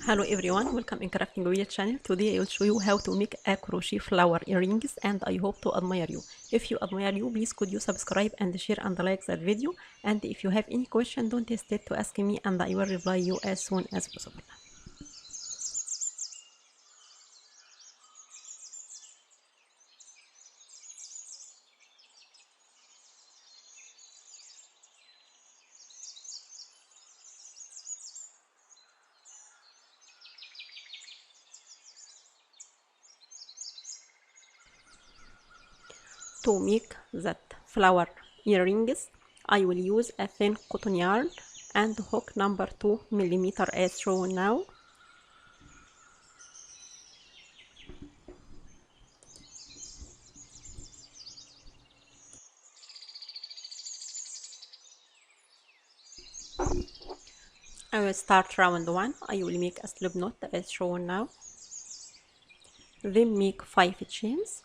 Hello everyone, welcome in craftingwheel channel. Today I will show you how to make a crochet flower earrings and I hope to admire you. If you admire you, please could you subscribe and share and like that video, and if you have any question don't hesitate to ask me and I will reply you as soon as possible. To make that flower earrings, I will use a thin cotton yarn and hook number 2 mm as shown now. I will start round 1. I will make a slip knot as shown now. Then make 5 chains.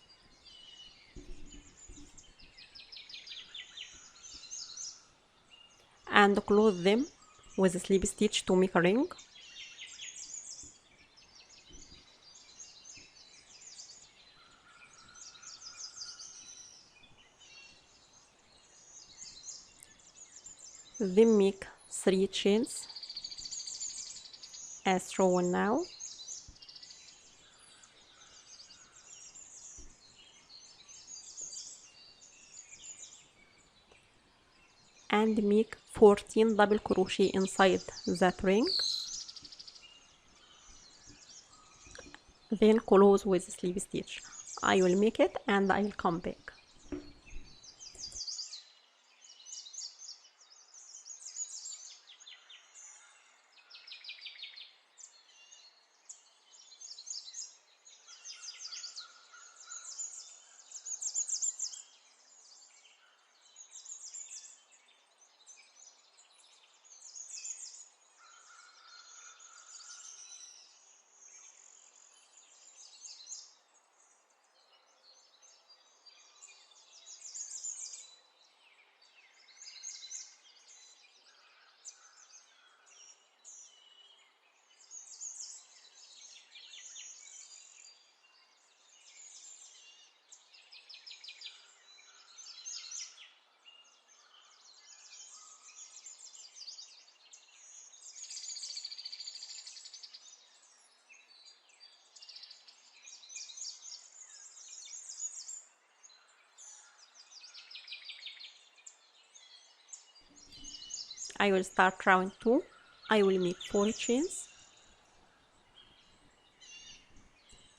And close them with a slip stitch to make a ring. Then make 3 chains as shown now. And make 14 double crochet inside that ring. Then close with the slip stitch. I will make it and I will come back. I will start round 2. I will make 4 chains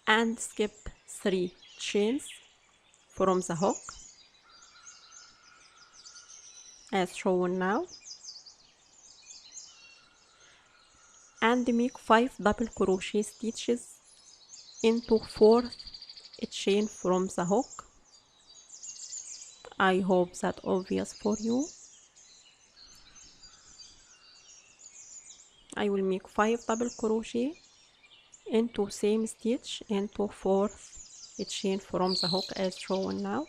and skip 3 chains from the hook as shown now, and make 5 double crochet stitches into 4th chain from the hook. I hope that obvious for you. I will make 5 double crochet into same stitch into 4th chain from the hook as shown now.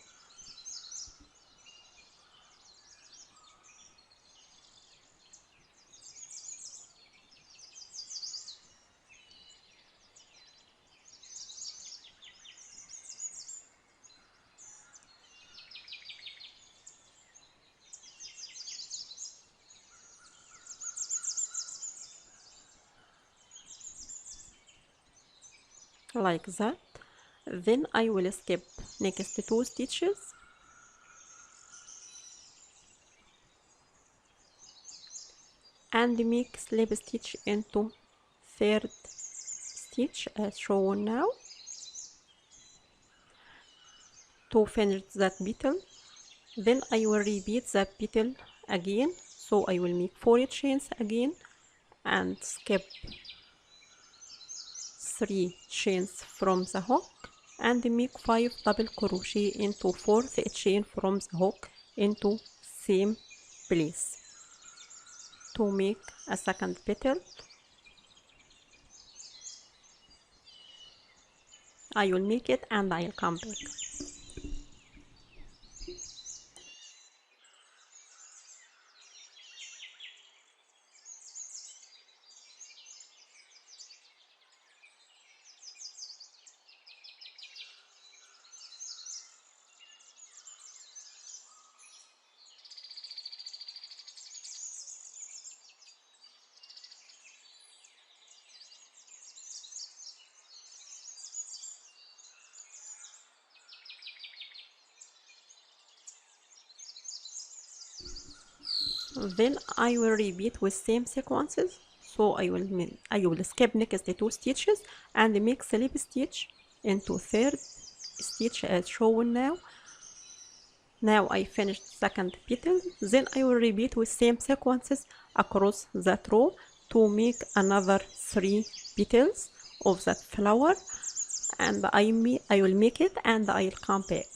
Like that. Then I will skip next 2 stitches and make slip stitch into 3rd stitch as shown now to finish that petal. Then I will repeat that petal again, so I will make 4 chains again and skip 3 chains from the hook and make 5 double crochet into 4th chain from the hook into same place to make a second petal. I will make it and I will come back. Then I will repeat with same sequences. So I will skip next 2 stitches and make slip stitch into third stitch as shown now. Now I finished second petal. Then I will repeat with same sequences across that row to make another 3 petals of that flower, and I will make it and I'll come back.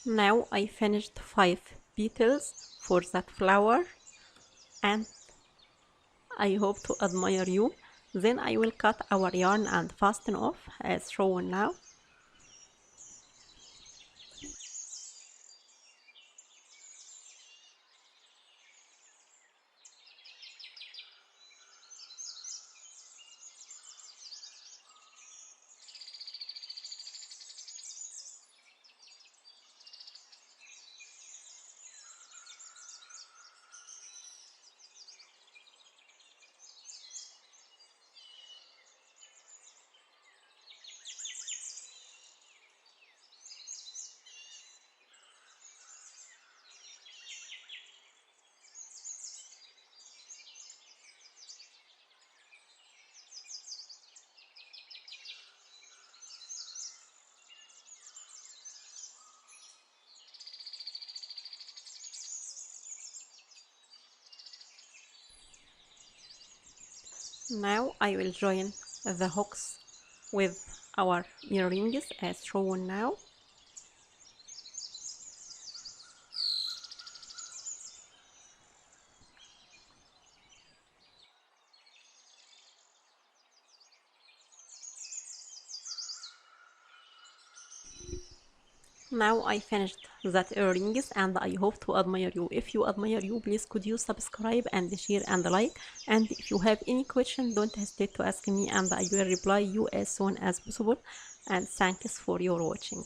Now I finished 5 petals for that flower and I hope to admire you. Then I will cut our yarn and fasten off as shown now. Now I will join the hooks with our earrings as shown now. Now I finished that earrings and I hope to admire you. If you admire you, please could you subscribe and share and like. And if you have any question, don't hesitate to ask me and I will reply you as soon as possible. And thanks for your watching.